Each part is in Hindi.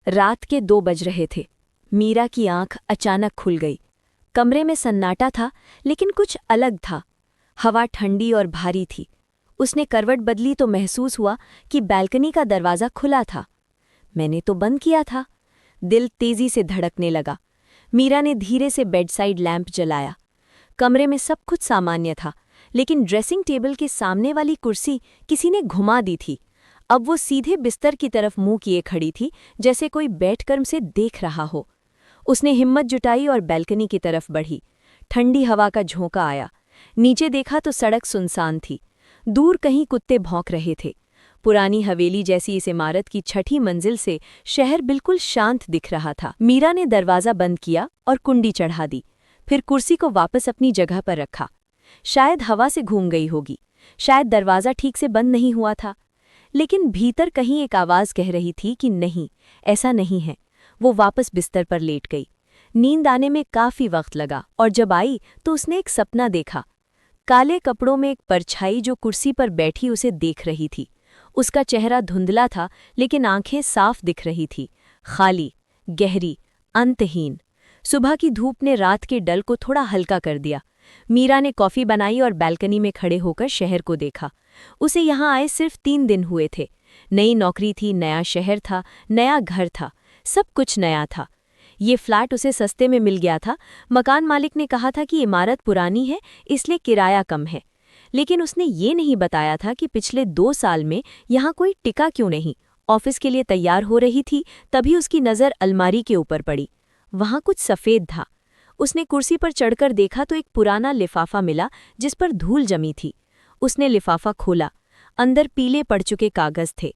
रात के 2 बज रहे थे। मीरा की आंख अचानक खुल गई। कमरे में सन्नाटा था, लेकिन कुछ अलग था। हवा ठंडी और भारी थी। उसने करवट बदली तो महसूस हुआ कि बैल्कनी का दरवाज़ा खुला था। मैंने तो बंद किया था। दिल तेजी से धड़कने लगा। मीरा ने धीरे से बेडसाइड लैंप जलाया। कमरे में सब कुछ सामान्य था, लेकिन ड्रेसिंग टेबल के सामने वाली कुर्सी किसी ने घुमा दी थी। अब वो सीधे बिस्तर की तरफ मुंह किए खड़ी थी, जैसे कोई बैठकर उसे देख रहा हो। उसने हिम्मत जुटाई और बैल्कनी की तरफ बढ़ी। ठंडी हवा का झोंका आया। नीचे देखा तो सड़क सुनसान थी। दूर कहीं कुत्ते भौंक रहे थे। पुरानी हवेली जैसी इस इमारत की छठी मंजिल से शहर बिल्कुल शांत दिख रहा था। मीरा ने दरवाज़ा बंद किया और कुंडी चढ़ा दी। फिर कुर्सी को वापस अपनी जगह पर रखा। शायद हवा से घूम गई होगी, शायद दरवाज़ा ठीक से बंद नहीं हुआ था। लेकिन भीतर कहीं एक आवाज़ कह रही थी कि नहीं, ऐसा नहीं है। वो वापस बिस्तर पर लेट गई। नींद आने में काफ़ी वक्त लगा और जब आई तो उसने एक सपना देखा। काले कपड़ों में एक परछाई जो कुर्सी पर बैठी उसे देख रही थी। उसका चेहरा धुंधला था, लेकिन आंखें साफ दिख रही थी, खाली, गहरी, अंतहीन। सुबह की धूप ने रात के डल को थोड़ा हल्का कर दिया। मीरा ने कॉफ़ी बनाई और बैल्कनी में खड़े होकर शहर को देखा। उसे यहाँ आए सिर्फ 3 दिन हुए थे। नई नौकरी थी, नया शहर था, नया घर था, सब कुछ नया था। ये फ्लैट उसे सस्ते में मिल गया था। मकान मालिक ने कहा था कि इमारत पुरानी है, इसलिए किराया कम है। लेकिन उसने ये नहीं बताया था कि पिछले 2 साल में यहाँ कोई टिका क्यों नहीं। ऑफिस के लिए तैयार हो रही थी, तभी उसकी नज़र अलमारी के ऊपर पड़ी। वहाँ कुछ सफ़ेद था। उसने कुर्सी पर चढ़कर देखा तो एक पुराना लिफाफा मिला जिस पर धूल जमी थी। उसने लिफाफा खोला। अंदर पीले पड़ चुके कागज़ थे।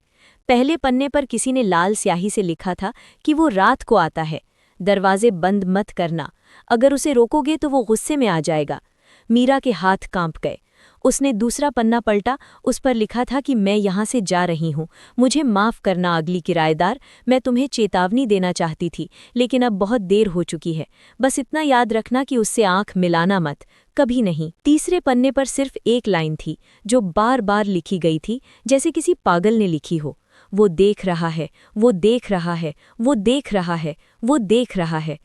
पहले पन्ने पर किसी ने लाल स्याही से लिखा था कि वो रात को आता है। दरवाजे बंद मत करना, अगर उसे रोकोगे तो वो गुस्से में आ जाएगा। मीरा के हाथ कांप गए। उसने दूसरा पन्ना पलटा। उस पर लिखा था कि मैं यहाँ से जा रही हूँ, मुझे माफ़ करना अगली किराएदार। मैं तुम्हें चेतावनी देना चाहती थी, लेकिन अब बहुत देर हो चुकी है। बस इतना याद रखना कि उससे आंख मिलाना मत, कभी नहीं। तीसरे पन्ने पर सिर्फ एक लाइन थी जो बार बार लिखी गई थी, जैसे किसी पागल ने लिखी हो। वो देख रहा है, वो देख रहा है, वो देख रहा है, वो देख रहा है।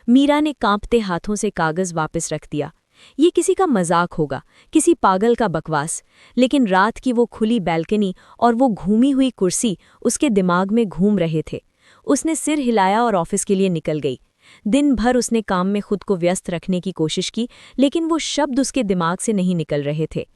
मीरा ने कांपते हाथों से कागज़ वापस रख दिया। ये किसी का मजाक होगा, किसी पागल का बकवास। लेकिन रात की वो खुली बैल्कनी और वो घूमी हुई कुर्सी उसके दिमाग में घूम रहे थे। उसने सिर हिलाया और ऑफिस के लिए निकल गई। दिन भर उसने काम में खुद को व्यस्त रखने की कोशिश की, लेकिन वो शब्द उसके दिमाग से नहीं निकल रहे थे।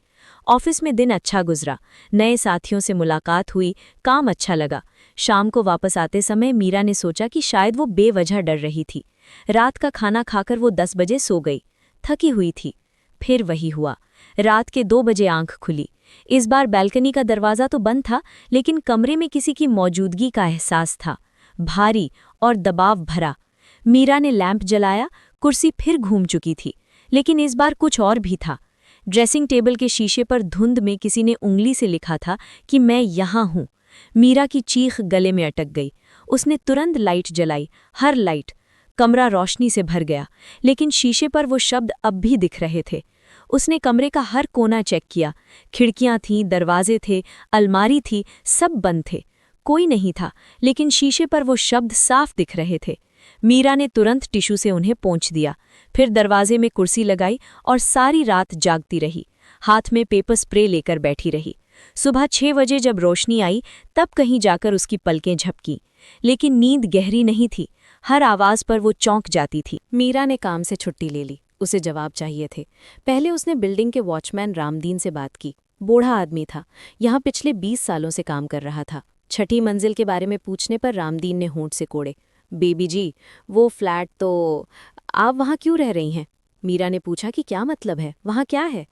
ऑफिस में दिन अच्छा गुजरा। नए साथियों से मुलाकात हुई, काम अच्छा लगा। शाम को वापस आते समय मीरा ने सोचा कि शायद वो बेवजह डर रही थी। रात का खाना खाकर वो 10 बजे सो गई। थकी हुई थी। फिर वही हुआ। रात के 2 बजे आंख खुली। इस बार बैल्कनी का दरवाज़ा तो बंद था, लेकिन कमरे में किसी की मौजूदगी का एहसास था, भारी और दबाव भरा। मीरा ने लैंप जलाया। कुर्सी फिर घूम चुकी थी, लेकिन इस बार कुछ और भी था। ड्रेसिंग टेबल के शीशे पर धुंध में किसी ने उंगली से लिखा था कि मैं यहाँ हूँ। मीरा की चीख गले में अटक गई। उसने तुरंत लाइट जलाई, हर लाइट। कमरा रोशनी से भर गया, लेकिन शीशे पर वो शब्द अब भी दिख रहे थे। उसने कमरे का हर कोना चेक किया। खिड़कियां थीं, दरवाजे थे, अलमारी थी, सब बंद थे। कोई नहीं था, लेकिन शीशे पर वो शब्द साफ दिख रहे थे। मीरा ने तुरंत टिश्यू से उन्हें पोंछ दिया। फिर दरवाजे में कुर्सी लगाई और सारी रात जागती रही। हाथ में पेपर स्प्रे लेकर बैठी रही। सुबह 6 बजे जब रोशनी आई, तब कहीं जाकर उसकी पलकें झपकी। लेकिन नींद गहरी नहीं थी। हर आवाज़ पर वो चौंक जाती थी। मीरा ने काम से छुट्टी ले ली। उसे जवाब चाहिए थे। पहले उसने बिल्डिंग के वॉचमैन रामदीन से बात की। बूढ़ा आदमी था, यहाँ पिछले 20 सालों से काम कर रहा था। छठी मंजिल के बारे में पूछने पर रामदीन ने होंठ से कोड़े। बेबी जी, वो फ्लैट तो आप वहाँ क्यों रह रही हैं? मीरा ने पूछा कि क्या मतलब है, वहाँ क्या है?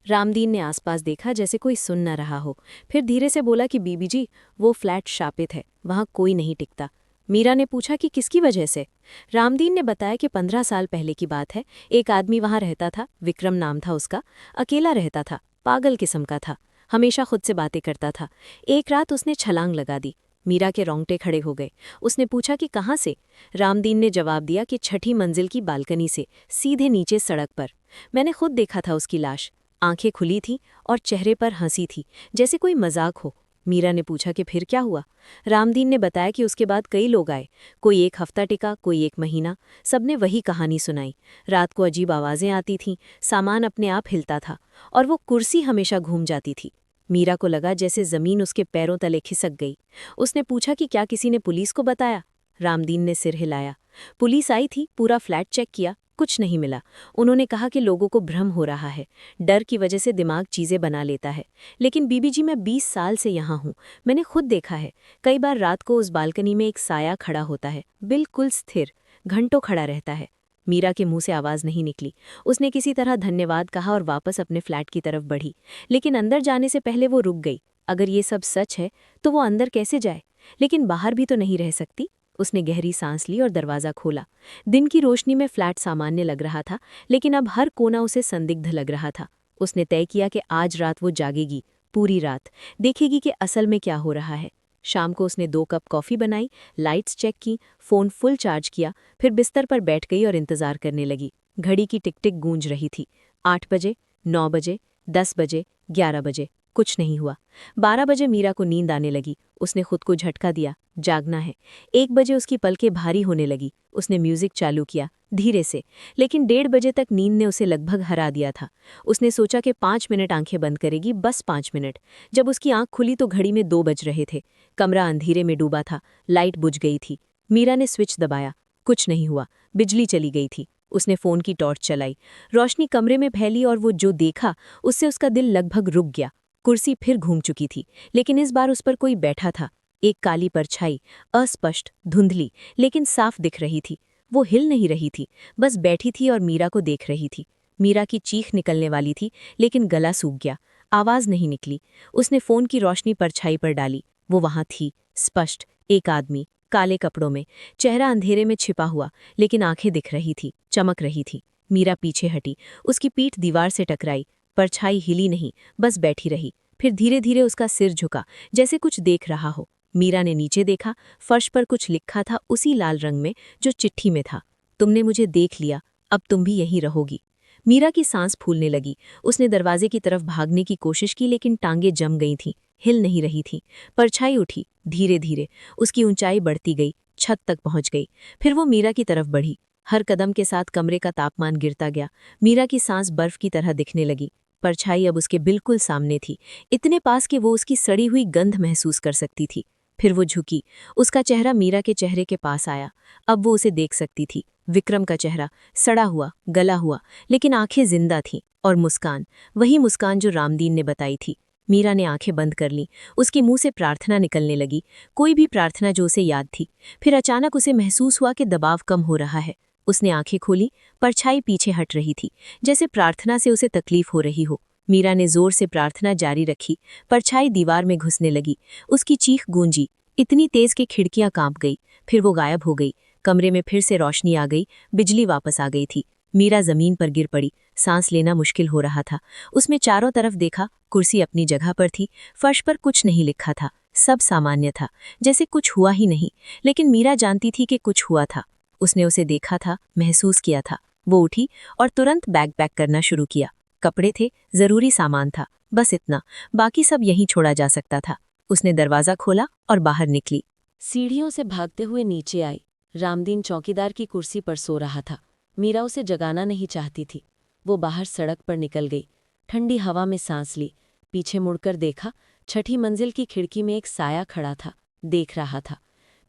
रामदीन ने आसपास देखा जैसे कोई सुन न रहा हो। फिर धीरे से बोला कि बीबी जी, वो फ्लैट शापित है, वहाँ कोई नहीं टिकता। मीरा ने पूछा कि किसकी वजह से? रामदीन ने बताया कि 15 साल पहले की बात है। एक आदमी वहाँ रहता था, विक्रम नाम था उसका। अकेला रहता था, पागल किस्म का था, हमेशा खुद से बातें करता था। एक रात उसने छलांग लगा दी। मीरा के रोंगटे खड़े हो गए। उसने पूछा कि कहाँ से? रामदीन ने जवाब दिया कि छठी मंजिल की बालकनी से, सीधे नीचे सड़क पर। मैंने खुद देखा था उसकी लाश। आंखें खुली थीं और चेहरे पर हंसी थी, जैसे कोई मजाक हो। मीरा ने पूछा कि फिर क्या हुआ। रामदीन ने बताया कि उसके बाद कई लोग आए, कोई 1 हफ्ता टिका, कोई 1 महीना। सबने वही कहानी सुनाई। रात को अजीब आवाज़ें आती थीं, सामान अपने आप हिलता था और वो कुर्सी हमेशा घूम जाती थी। मीरा को लगा जैसे ज़मीन उसके पैरों तले खिसक गई। उसने पूछा कि क्या किसी ने पुलिस को बताया। रामदीन ने सिर हिलाया। पुलिस आई थी, पूरा फ्लैट चेक किया, कुछ नहीं मिला। उन्होंने कहा कि लोगों को भ्रम हो रहा है, डर की वजह से दिमाग चीज़ें बना लेता है। लेकिन बीबी जी, मैं 20 साल से यहाँ हूँ, मैंने खुद देखा है। कई बार रात को उस बालकनी में एक साया खड़ा होता है, बिल्कुल स्थिर, घंटों खड़ा रहता है। मीरा के मुंह से आवाज़ नहीं निकली। उसने किसी तरह धन्यवाद कहा और वापस अपने फ्लैट की तरफ बढ़ी, लेकिन अंदर जाने से पहले वो रुक गई। अगर ये सब सच है तो वो अंदर कैसे जाए? लेकिन बाहर भी तो नहीं रह सकती। उसने गहरी सांस ली और दरवाज़ा खोला। दिन की रोशनी में फ्लैट सामान्य लग रहा था, लेकिन अब हर कोना उसे संदिग्ध लग रहा था। उसने तय किया कि आज रात वो जागेगी, पूरी रात, देखेगी कि असल में क्या हो रहा है। शाम को उसने 2 कप कॉफ़ी बनाई, लाइट्स चेक की, फ़ोन फुल चार्ज किया, फिर बिस्तर पर बैठ गई और इंतज़ार करने लगी। घड़ी की टिक टिक गूंज रही थी। 8 बजे, 9 बजे, 10 बजे, 11 बजे, कुछ नहीं हुआ। 12 बजे मीरा को नींद आने लगी। उसने खुद को झटका दिया, जागना है। 1 बजे उसकी पलकें भारी होने लगी। उसने म्यूजिक चालू किया, धीरे से, लेकिन 1:30 बजे तक नींद ने उसे लगभग हरा दिया था। उसने सोचा कि 5 मिनट आंखें बंद करेगी, बस 5 मिनट। जब उसकी आंख खुली तो घड़ी में 2 बज रहे थे। कमरा अंधेरे में डूबा था, लाइट बुझ गई थी। मीरा ने स्विच दबाया, कुछ नहीं हुआ, बिजली चली गई थी। उसने फ़ोन की टॉर्च चलाई, रोशनी कमरे में फैली और वो जो देखा उससे उसका दिल लगभग रुक गया। कुर्सी फिर घूम चुकी थी, लेकिन इस बार उस पर कोई बैठा था। एक काली परछाई, अस्पष्ट, धुंधली, लेकिन साफ दिख रही थी। वो हिल नहीं रही थी, बस बैठी थी और मीरा को देख रही थी। मीरा की चीख निकलने वाली थी, लेकिन गला सूख गया, आवाज़ नहीं निकली। उसने फ़ोन की रोशनी परछाई पर डाली। वो वहाँ थी, स्पष्ट, एक आदमी, काले कपड़ों में, चेहरा अंधेरे में छिपा हुआ, लेकिन आंखें दिख रही थी, चमक रही थी। मीरा पीछे हटी, उसकी पीठ दीवार से टकराई। परछाई हिली नहीं, बस बैठी रही। फिर धीरे धीरे उसका सिर झुका, जैसे कुछ देख रहा हो। मीरा ने नीचे देखा, फर्श पर कुछ लिखा था उसी लाल रंग में जो चिट्ठी में था। तुमने मुझे देख लिया, अब तुम भी यहीं रहोगी। मीरा की सांस फूलने लगी। उसने दरवाजे की तरफ भागने की कोशिश की, लेकिन टांगें जम गई थीं, हिल नहीं रही थी। परछाई उठी, धीरे धीरे, उसकी ऊंचाई बढ़ती गई, छत तक पहुंच गई। फिर वो मीरा की तरफ बढ़ी। हर कदम के साथ कमरे का तापमान गिरता गया। मीरा की सांस बर्फ की तरह दिखने लगी। परछाई अब उसके बिल्कुल सामने थी, इतने पास कि वो उसकी सड़ी हुई गंध महसूस कर सकती थी। फिर वो झुकी, उसका चेहरा मीरा के चेहरे के पास आया। अब वो उसे देख सकती थी, विक्रम का चेहरा, सड़ा हुआ, गला हुआ, लेकिन आंखें जिंदा थीं, और मुस्कान, वही मुस्कान जो रामदीन ने बताई थी। मीरा ने आंखें बंद कर लीं, उसके मुंह से प्रार्थना निकलने लगी, कोई भी प्रार्थना जो उसे याद थी। फिर अचानक उसे महसूस हुआ कि दबाव कम हो रहा है। उसने आंखें खोली, परछाई पीछे हट रही थी, जैसे प्रार्थना से उसे तकलीफ हो रही हो। मीरा ने जोर से प्रार्थना जारी रखी, परछाई दीवार में घुसने लगी। उसकी चीख गूंजी, इतनी तेज कि खिड़कियां कांप गई। फिर वो गायब हो गई। कमरे में फिर से रोशनी आ गई, बिजली वापस आ गई थी। मीरा जमीन पर गिर पड़ी, सांस लेना मुश्किल हो रहा था। उसने चारों तरफ देखा, कुर्सी अपनी जगह पर थी, फर्श पर कुछ नहीं लिखा था, सब सामान्य था, जैसे कुछ हुआ ही नहीं। लेकिन मीरा जानती थी कि कुछ हुआ था। उसने उसे देखा था, महसूस किया था। वो उठी और तुरंत बैग पैक करना शुरू किया। कपड़े थे, जरूरी सामान था, बस इतना, बाकी सब यहीं छोड़ा जा सकता था। उसने दरवाजा खोला और बाहर निकली। सीढ़ियों से भागते हुए नीचे आई। रामदीन चौकीदार की कुर्सी पर सो रहा था। मीरा उसे जगाना नहीं चाहती थी। वो बाहर सड़क पर निकल गई, ठंडी हवा में सांस ली, पीछे मुड़कर देखा। 6ठी मंजिल की खिड़की में एक साया खड़ा था, देख रहा था।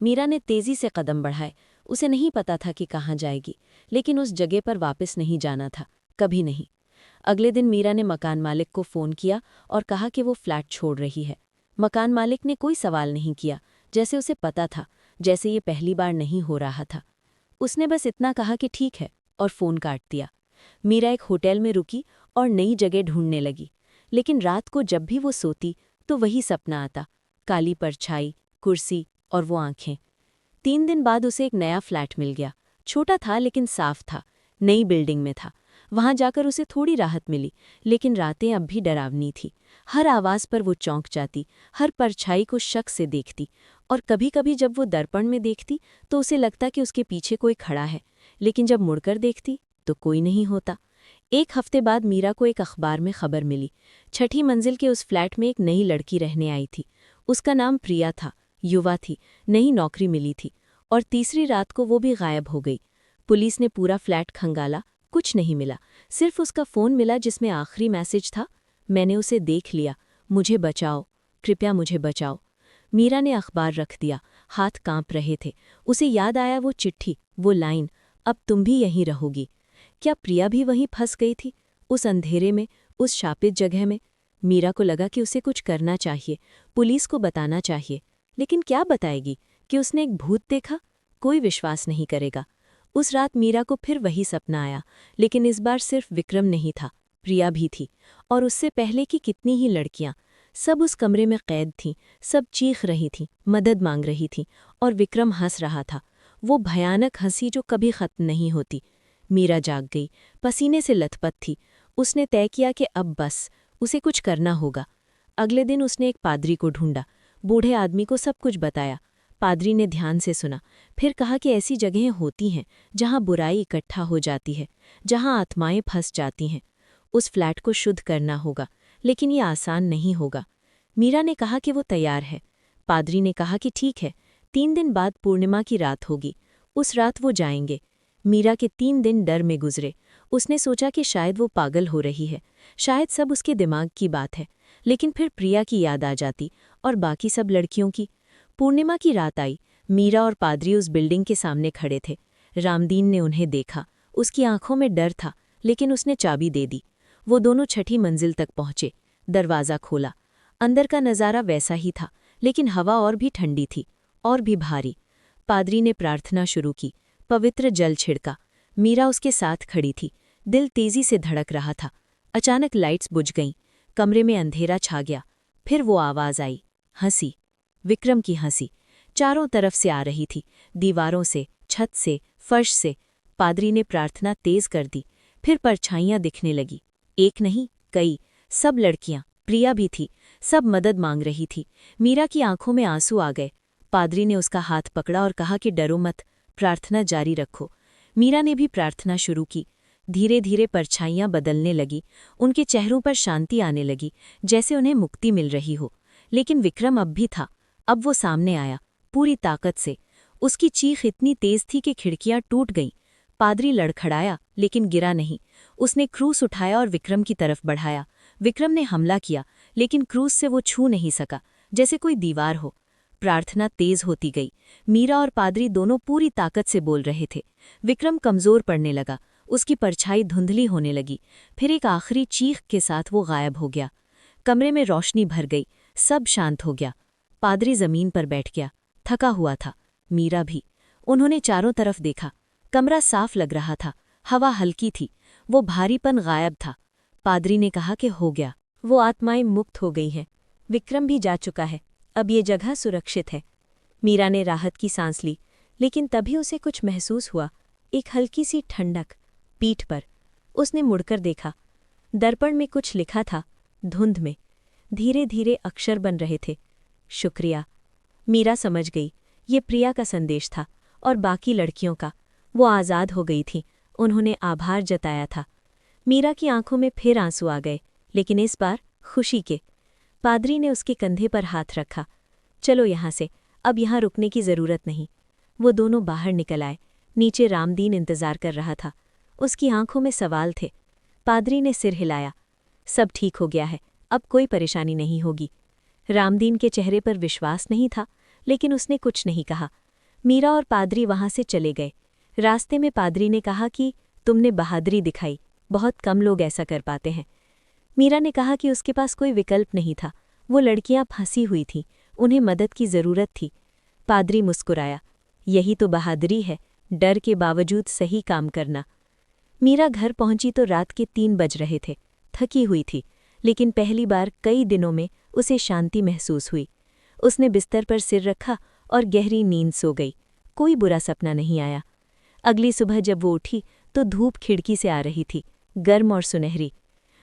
मीरा ने तेजी से कदम बढ़ाए। उसे नहीं पता था कि कहाँ जाएगी, लेकिन उस जगह पर वापस नहीं जाना था, कभी नहीं। अगले दिन मीरा ने मकान मालिक को फ़ोन किया और कहा कि वो फ्लैट छोड़ रही है। मकान मालिक ने कोई सवाल नहीं किया, जैसे उसे पता था, जैसे ये पहली बार नहीं हो रहा था। उसने बस इतना कहा कि ठीक है, और फ़ोन काट दिया। मीरा एक होटल में रुकी और नई जगह ढूंढने लगी। लेकिन रात को जब भी वो सोती तो वही सपना आता, काली परछाई, कुर्सी और वो आंखें। 3 दिन बाद उसे एक नया फ्लैट मिल गया। छोटा था लेकिन साफ था, नई बिल्डिंग में था। वहां जाकर उसे थोड़ी राहत मिली, लेकिन रातें अब भी डरावनी थी। हर आवाज़ पर वो चौंक जाती, हर परछाई को शक से देखती, और कभी-कभी जब वो दर्पण में देखती तो उसे लगता कि उसके पीछे कोई खड़ा है, लेकिन जब मुड़कर देखती तो कोई नहीं होता। 1 हफ्ते बाद मीरा को एक अखबार में खबर मिली। 6ठी मंजिल के उस फ्लैट में एक नई लड़की रहने आई थी। उसका नाम प्रिया था, युवा थी, नई नौकरी मिली थी, और तीसरी रात को वो भी गायब हो गई। पुलिस ने पूरा फ्लैट खंगाला, कुछ नहीं मिला। सिर्फ उसका फ़ोन मिला जिसमें आखिरी मैसेज था, मैंने उसे देख लिया, मुझे बचाओ, कृपया मुझे बचाओ। मीरा ने अखबार रख दिया, हाथ कांप रहे थे। उसे याद आया वो चिट्ठी, वो लाइन, अब तुम भी यहीं रहोगी। क्या प्रिया भी वहीं फंस गई थी, उस अंधेरे में, उस शापित जगह में? मीरा को लगा कि उसे कुछ करना चाहिए, पुलिस को बताना चाहिए। लेकिन क्या बताएगी कि उसने एक भूत देखा? कोई विश्वास नहीं करेगा। उस रात मीरा को फिर वही सपना आया, लेकिन इस बार सिर्फ विक्रम नहीं था, प्रिया भी थी, और उससे पहले की कितनी ही लड़कियां। सब उस कमरे में कैद थीं, सब चीख रही थीं, मदद मांग रही थीं, और विक्रम हंस रहा था, वो भयानक हंसी जो कभी खत्म नहीं होती। मीरा जाग गई, पसीने से लथपथ थी। उसने तय किया कि अब बस, उसे कुछ करना होगा। अगले दिन उसने एक पादरी को ढूंढा, बूढ़े आदमी को सब कुछ बताया। पादरी ने ध्यान से सुना, फिर कहा कि ऐसी जगहें होती हैं जहां बुराई इकट्ठा हो जाती है, जहां आत्माएं फंस जाती हैं। उस फ्लैट को शुद्ध करना होगा, लेकिन ये आसान नहीं होगा। मीरा ने कहा कि वो तैयार है। पादरी ने कहा कि ठीक है, 3 दिन बाद पूर्णिमा की रात होगी, उस रात वो जाएंगे। मीरा के 3 दिन डर में गुजरे। उसने सोचा कि शायद वो पागल हो रही है, शायद सब उसके दिमाग की बात है। लेकिन फिर प्रिया की याद आ जाती, और बाकी सब लड़कियों की। पूर्णिमा की रात आई। मीरा और पादरी उस बिल्डिंग के सामने खड़े थे। रामदीन ने उन्हें देखा। उसकी आंखों में डर था, लेकिन उसने चाबी दे दी। वो दोनों छठी मंजिल तक पहुंचे। दरवाज़ा खोला। अंदर का नज़ारा वैसा ही था, लेकिन हवा और भी ठंडी थी, और भी भारी। पादरी ने प्रार्थना शुरू की, पवित्र जल छिड़का। मीरा उसके साथ खड़ी थी। दिल तेजी से धड़क रहा था। अचानक लाइट्स बुझ गईं, कमरे में अंधेरा छा गया। फिर वो आवाज़ आई, हंसी, विक्रम की हंसी, चारों तरफ से आ रही थी, दीवारों से, छत से, फर्श से। पादरी ने प्रार्थना तेज कर दी। फिर परछाइयां दिखने लगी, एक नहीं, कई, सब लड़कियां, प्रिया भी थी, सब मदद मांग रही थी। मीरा की आंखों में आंसू आ गए। पादरी ने उसका हाथ पकड़ा और कहा कि डरो मत, प्रार्थना जारी रखो। मीरा ने भी प्रार्थना शुरू की। धीरे धीरे परछाइयां बदलने लगी, उनके चेहरों पर शांति आने लगी, जैसे उन्हें मुक्ति मिल रही हो। लेकिन विक्रम अब भी था। अब वो सामने आया, पूरी ताकत से। उसकी चीख इतनी तेज थी कि खिड़कियां टूट गईं। पादरी लड़खड़ाया, लेकिन गिरा नहीं। उसने क्रूस उठाया और विक्रम की तरफ बढ़ाया। विक्रम ने हमला किया, लेकिन क्रूस से वो छू नहीं सका, जैसे कोई दीवार हो। प्रार्थना तेज होती गई। मीरा और पादरी दोनों पूरी ताकत से बोल रहे थे। विक्रम कमजोर पड़ने लगा, उसकी परछाई धुंधली होने लगी। फिर एक आखिरी चीख के साथ वो गायब हो गया। कमरे में रोशनी भर गई, सब शांत हो गया। पादरी जमीन पर बैठ गया, थका हुआ था, मीरा भी। उन्होंने चारों तरफ देखा। कमरा साफ लग रहा था, हवा हल्की थी, वो भारीपन गायब था। पादरी ने कहा कि हो गया, वो आत्माएं मुक्त हो गई हैं, विक्रम भी जा चुका है, अब ये जगह सुरक्षित है। मीरा ने राहत की सांस ली, लेकिन तभी उसे कुछ महसूस हुआ, एक हल्की सी ठंडक पीठ पर। उसने मुड़कर देखा, दर्पण में कुछ लिखा था, धुंध में। धीरे धीरे अक्षर बन रहे थे, शुक्रिया। मीरा समझ गई, ये प्रिया का संदेश था, और बाकी लड़कियों का। वो आज़ाद हो गई थी, उन्होंने आभार जताया था। मीरा की आंखों में फिर आंसू आ गए, लेकिन इस बार खुशी के। पादरी ने उसके कंधे पर हाथ रखा, चलो यहाँ से, अब यहाँ रुकने की ज़रूरत नहीं। वो दोनों बाहर निकल आए। नीचे रामदीन इंतज़ार कर रहा था, उसकी आंखों में सवाल थे। पादरी ने सिर हिलाया, सब ठीक हो गया है, अब कोई परेशानी नहीं होगी। रामदीन के चेहरे पर विश्वास नहीं था, लेकिन उसने कुछ नहीं कहा। मीरा और पादरी वहां से चले गए। रास्ते में पादरी ने कहा कि तुमने बहादुरी दिखाई, बहुत कम लोग ऐसा कर पाते हैं। मीरा ने कहा कि उसके पास कोई विकल्प नहीं था, वो लड़कियां फंसी हुई थीं, उन्हें मदद की ज़रूरत थी। पादरी मुस्कुराया, यही तो बहादुरी है, डर के बावजूद सही काम करना। मीरा घर पहुंची तो रात के 3 बज रहे थे, थकी हुई थी, लेकिन पहली बार कई दिनों में उसे शांति महसूस हुई। उसने बिस्तर पर सिर रखा और गहरी नींद सो गई। कोई बुरा सपना नहीं आया। अगली सुबह जब वो उठी तो धूप खिड़की से आ रही थी, गर्म और सुनहरी।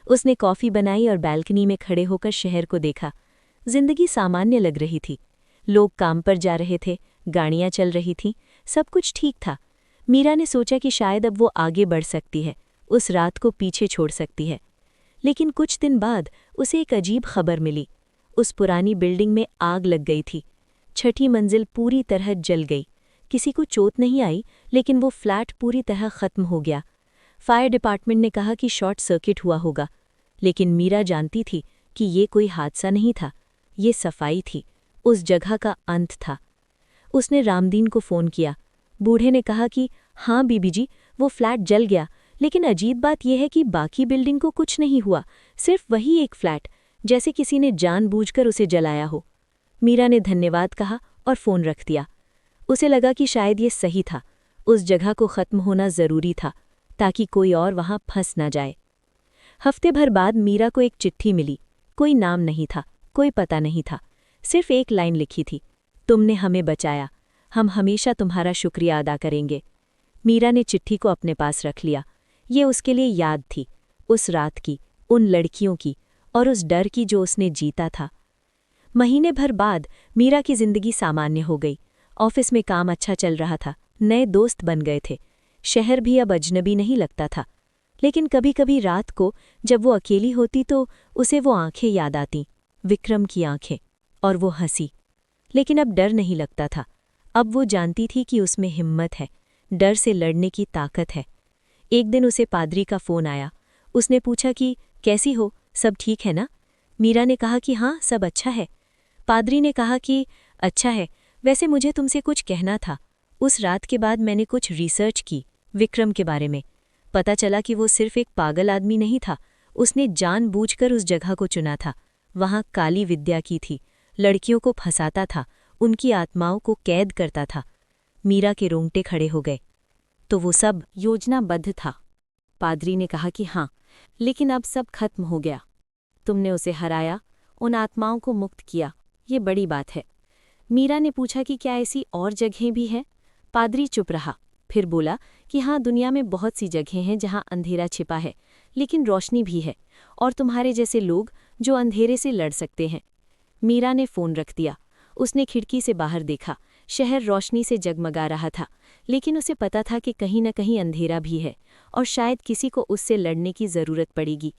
उसने कॉफ़ी बनाई और बालकनी में खड़े होकर शहर को देखा। जिंदगी सामान्य लग रही थी, लोग काम पर जा रहे थे, गाड़ियां चल रही थीं, सब कुछ ठीक था। मीरा ने सोचा कि शायद अब वो आगे बढ़ सकती है, उस रात को पीछे छोड़ सकती है। लेकिन कुछ दिन बाद उसे एक अजीब खबर मिली। उस पुरानी बिल्डिंग में आग लग गई थी। 6ठी मंजिल पूरी तरह जल गई। किसी को चोट नहीं आई, लेकिन वो फ्लैट पूरी तरह खत्म हो गया। फायर डिपार्टमेंट ने कहा कि शॉर्ट सर्किट हुआ होगा, लेकिन मीरा जानती थी कि ये कोई हादसा नहीं था, ये सफाई थी, उस जगह का अंत था। उसने रामदीन को फ़ोन किया। बूढ़े ने कहा कि हाँ बीबी जी, वो फ्लैट जल गया, लेकिन अजीब बात यह है कि बाकी बिल्डिंग को कुछ नहीं हुआ, सिर्फ वही एक फ्लैट, जैसे किसी ने जानबूझकर उसे जलाया हो। मीरा ने धन्यवाद कहा और फ़ोन रख दिया। उसे लगा कि शायद ये सही था, उस जगह को ख़त्म होना ज़रूरी था, ताकि कोई और वहाँ फंस ना जाए। हफ्ते भर बाद मीरा को एक चिट्ठी मिली। कोई नाम नहीं था, कोई पता नहीं था, सिर्फ एक लाइन लिखी थी, तुमने हमें बचाया, हम हमेशा तुम्हारा शुक्रिया अदा करेंगे। मीरा ने चिट्ठी को अपने पास रख लिया। ये उसके लिए याद थी, उस रात की, उन लड़कियों की और उस डर की जो उसने जीता था। महीने भर बाद मीरा की जिंदगी सामान्य हो गई। ऑफिस में काम अच्छा चल रहा था, नए दोस्त बन गए थे, शहर भी अब अजनबी नहीं लगता था। लेकिन कभी कभी रात को जब वो अकेली होती तो उसे वो आंखें याद आतीं, विक्रम की आंखें, और वो हंसी। लेकिन अब डर नहीं लगता था। अब वो जानती थी कि उसमें हिम्मत है, डर से लड़ने की ताकत है। एक दिन उसे पादरी का फ़ोन आया। उसने पूछा कि कैसी हो, सब ठीक है ना? मीरा ने कहा कि हाँ, सब अच्छा है। पादरी ने कहा कि अच्छा है, वैसे मुझे तुमसे कुछ कहना था। उस रात के बाद मैंने कुछ रिसर्च की विक्रम के बारे में। पता चला कि वो सिर्फ एक पागल आदमी नहीं था, उसने जानबूझकर उस जगह को चुना था। वहाँ काली विद्या की थी, लड़कियों को फंसाता था, उनकी आत्माओं को कैद करता था। मीरा के रोंगटे खड़े हो गए। तो वो सब योजनाबद्ध था। पादरी ने कहा कि हाँ, लेकिन अब सब खत्म हो गया। तुमने उसे हराया, उन आत्माओं को मुक्त किया, ये बड़ी बात है। मीरा ने पूछा कि क्या ऐसी और जगहें भी हैं? पादरी चुप रहा, फिर बोला कि हाँ, दुनिया में बहुत सी जगहें हैं जहाँ अंधेरा छिपा है, लेकिन रोशनी भी है, और तुम्हारे जैसे लोग जो अंधेरे से लड़ सकते हैं। मीरा ने फ़ोन रख दिया। उसने खिड़की से बाहर देखा। शहर रोशनी से जगमगा रहा था, लेकिन उसे पता था कि कहीं न कहीं अंधेरा भी है, और शायद किसी को उससे लड़ने की ज़रूरत पड़ेगी।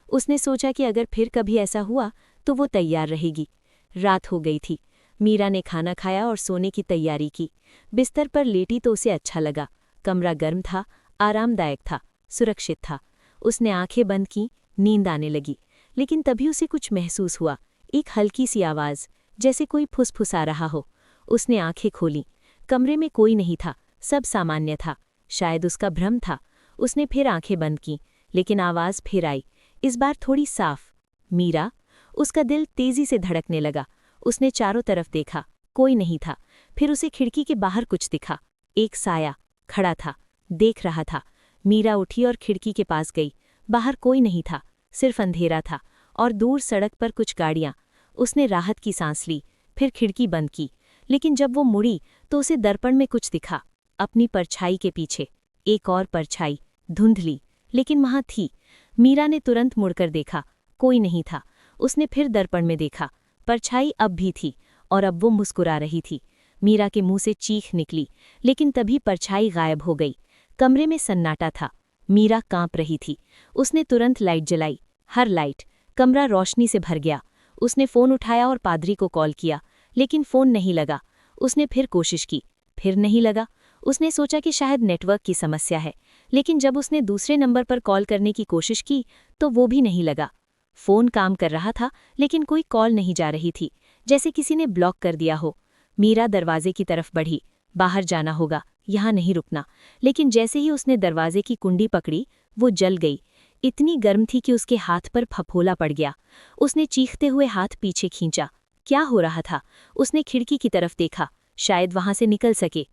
उसने सोचा कि अगर फिर कभी ऐसा हुआ तो वो तैयार रहेगी। रात हो गई थी। मीरा ने खाना खाया और सोने की तैयारी की। बिस्तर पर लेटी तो उसे अच्छा लगा। कमरा गर्म था, आरामदायक था, सुरक्षित था। उसने आंखें बंद की, नींद आने लगी, लेकिन तभी उसे कुछ महसूस हुआ, एक हल्की सी आवाज़, जैसे कोई फुसफुसा रहा हो। उसने आंखें खोलीं। कमरे में कोई नहीं था, सब सामान्य था। शायद उसका भ्रम था। उसने फिर आंखें बंद की, लेकिन आवाज़ फिर आई, इस बार थोड़ी साफ, मीरा। उसका दिल तेजी से धड़कने लगा। उसने चारों तरफ देखा, कोई नहीं था। फिर उसे खिड़की के बाहर कुछ दिखा, एक साया खड़ा था, देख रहा था। मीरा उठी और खिड़की के पास गई। बाहर कोई नहीं था, सिर्फ अंधेरा था, और दूर सड़क पर कुछ गाड़ियां। उसने राहत की सांस ली, फिर खिड़की बंद की। लेकिन जब वो मुड़ी तो उसे दर्पण में कुछ दिखा, अपनी परछाई के पीछे एक और परछाई, धुंधली, लेकिन वहां थी। मीरा ने तुरंत मुड़कर देखा, कोई नहीं था। उसने फिर दर्पण में देखा, परछाई अब भी थी, और अब वो मुस्कुरा रही थी। मीरा के मुंह से चीख निकली, लेकिन तभी परछाई गायब हो गई। कमरे में सन्नाटा था। मीरा कांप रही थी। उसने तुरंत लाइट जलाई, हर लाइट। कमरा रोशनी से भर गया। उसने फ़ोन उठाया और पादरी को कॉल किया, लेकिन फ़ोन नहीं लगा। उसने फिर कोशिश की, फिर नहीं लगा। उसने सोचा कि शायद नेटवर्क की समस्या है, लेकिन जब उसने दूसरे नंबर पर कॉल करने की कोशिश की तो वो भी नहीं लगा। फ़ोन काम कर रहा था, लेकिन कोई कॉल नहीं जा रही थी, जैसे किसी ने ब्लॉक कर दिया हो। मीरा दरवाजे की तरफ बढ़ी, बाहर जाना होगा, यहाँ नहीं रुकना। लेकिन जैसे ही उसने दरवाजे की कुंडी पकड़ी, वो जल गई। इतनी गर्म थी कि उसके हाथ पर फफोला पड़ गया। उसने चीखते हुए हाथ पीछे खींचा। क्या हो रहा था? उसने खिड़की की तरफ देखा, शायद वहां से निकल सके।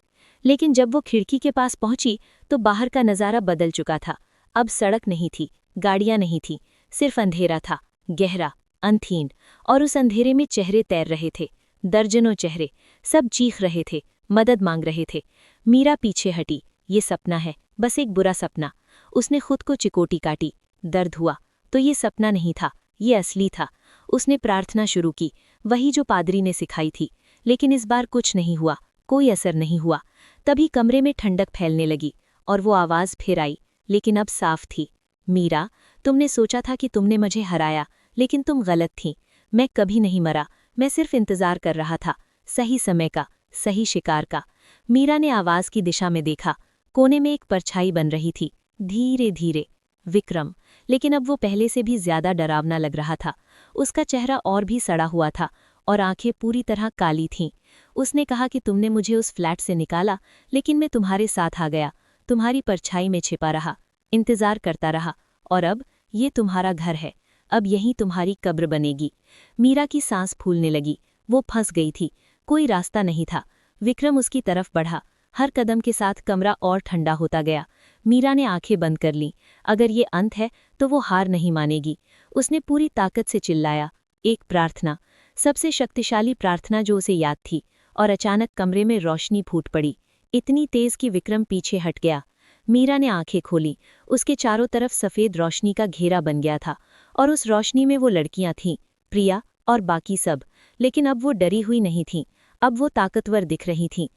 लेकिन जब वो खिड़की के पास पहुंची तो बाहर का नज़ारा बदल चुका था। अब सड़क नहीं थी, गाड़ियां नहीं थीं, सिर्फ अंधेरा था, गहरा, अनथीन। और उस अंधेरे में चेहरे तैर रहे थे, दर्जनों चेहरे। सब चीख रहे थे, मदद मांग रहे थे। मीरा पीछे हटी। ये सपना है, बस एक बुरा सपना। उसने खुद को चिकोटी काटी। दर्द हुआ तो ये सपना नहीं था, ये असली था। उसने प्रार्थना शुरू की, वही जो पादरी ने सिखाई थी। लेकिन इस बार कुछ नहीं हुआ, कोई असर नहीं हुआ। तभी कमरे में ठंडक फैलने लगी और वो आवाज़ फिर आई, लेकिन अब साफ थी। मीरा, तुमने सोचा था कि तुमने मुझे हराया, लेकिन तुम गलत थीं। मैं कभी नहीं मरा, मैं सिर्फ इंतजार कर रहा था, सही समय का, सही शिकार का। मीरा ने आवाज की दिशा में देखा। कोने में एक परछाई बन रही थी, धीरे धीरे। विक्रम। लेकिन अब वो पहले से भी ज्यादा डरावना लग रहा था। उसका चेहरा और भी सड़ा हुआ था और आंखें पूरी तरह काली थीं। उसने कहा कि तुमने मुझे उस फ्लैट से निकाला, लेकिन मैं तुम्हारे साथ आ गया, तुम्हारी परछाई में छिपा रहा, इंतजार करता रहा, और अब ये तुम्हारा घर है, अब यहीं तुम्हारी कब्र बनेगी। मीरा की सांस फूलने लगी। वो फंस गई थी, कोई रास्ता नहीं था। विक्रम उसकी तरफ बढ़ा। हर कदम के साथ कमरा और ठंडा होता गया। मीरा ने आंखें बंद कर लीं। अगर ये अंत है तो वो हार नहीं मानेगी। उसने पूरी ताकत से चिल्लाया, एक प्रार्थना, सबसे शक्तिशाली प्रार्थना जो उसे याद थी। और अचानक कमरे में रोशनी फूट पड़ी, इतनी तेज कि विक्रम पीछे हट गया। मीरा ने आंखें खोली। उसके चारों तरफ सफेद रोशनी का घेरा बन गया था, और उस रोशनी में वो लड़कियां थीं, प्रिया और बाकी सब। लेकिन अब वो डरी हुई नहीं थीं, अब वो ताकतवर दिख रही थीं।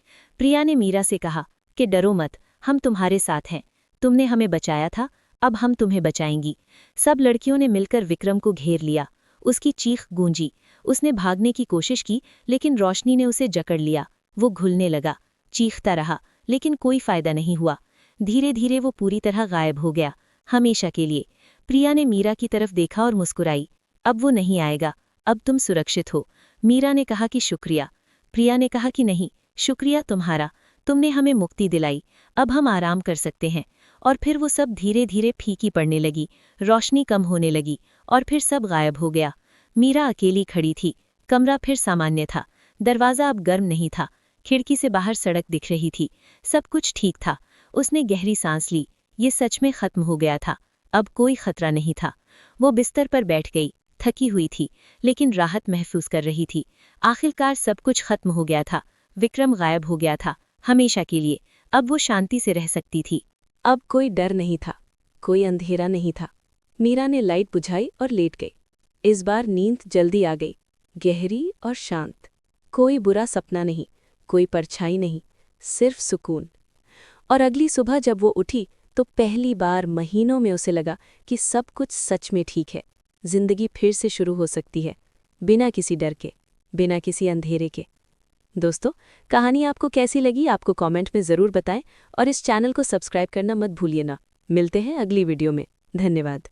प्रिया ने मीरा से कहा कि डरो मत, हम तुम्हारे साथ हैं, तुमने हमें बचाया था, अब हम तुम्हें बचाएंगी। सब लड़कियों ने मिलकर विक्रम को घेर लिया। उसकी चीख गूंजी। उसने भागने की कोशिश की, लेकिन रोशनी ने उसे जकड़ लिया। वो घुलने लगा, चीखता रहा, लेकिन कोई फायदा नहीं हुआ। धीरे धीरे वो पूरी तरह गायब हो गया, हमेशा के लिए। प्रिया ने मीरा की तरफ देखा और मुस्कुराई। अब वो नहीं आएगा, अब तुम सुरक्षित हो। मीरा ने कहा कि शुक्रिया। प्रिया ने कहा कि नहीं, शुक्रिया तुम्हारा, तुमने हमें मुक्ति दिलाई, अब हम आराम कर सकते हैं। और फिर वो सब धीरे धीरे फीकी पड़ने लगी, रोशनी कम होने लगी, और फिर सब गायब हो गया। मीरा अकेली खड़ी थी। कमरा फिर सामान्य था। दरवाज़ा अब गर्म नहीं था। खिड़की से बाहर सड़क दिख रही थी। सब कुछ ठीक था। उसने गहरी सांस ली। ये सच में खत्म हो गया था, अब कोई खतरा नहीं था। वो बिस्तर पर बैठ गई, थकी हुई थी, लेकिन राहत महसूस कर रही थी। आखिरकार सब कुछ खत्म हो गया था। विक्रम गायब हो गया था, हमेशा के लिए। अब वो शांति से रह सकती थी। अब कोई डर नहीं था, कोई अंधेरा नहीं था। मीरा ने लाइट बुझाई और लेट गई। इस बार नींद जल्दी आ गई, गहरी और शांत। कोई बुरा सपना नहीं, कोई परछाई नहीं, सिर्फ सुकून। और अगली सुबह जब वो उठी तो पहली बार महीनों में उसे लगा कि सब कुछ सच में ठीक है। जिंदगी फिर से शुरू हो सकती है, बिना किसी डर के, बिना किसी अंधेरे के। दोस्तों, कहानी आपको कैसी लगी आपको कमेंट में ज़रूर बताएं, और इस चैनल को सब्सक्राइब करना मत भूलिए ना। मिलते हैं अगली वीडियो में। धन्यवाद।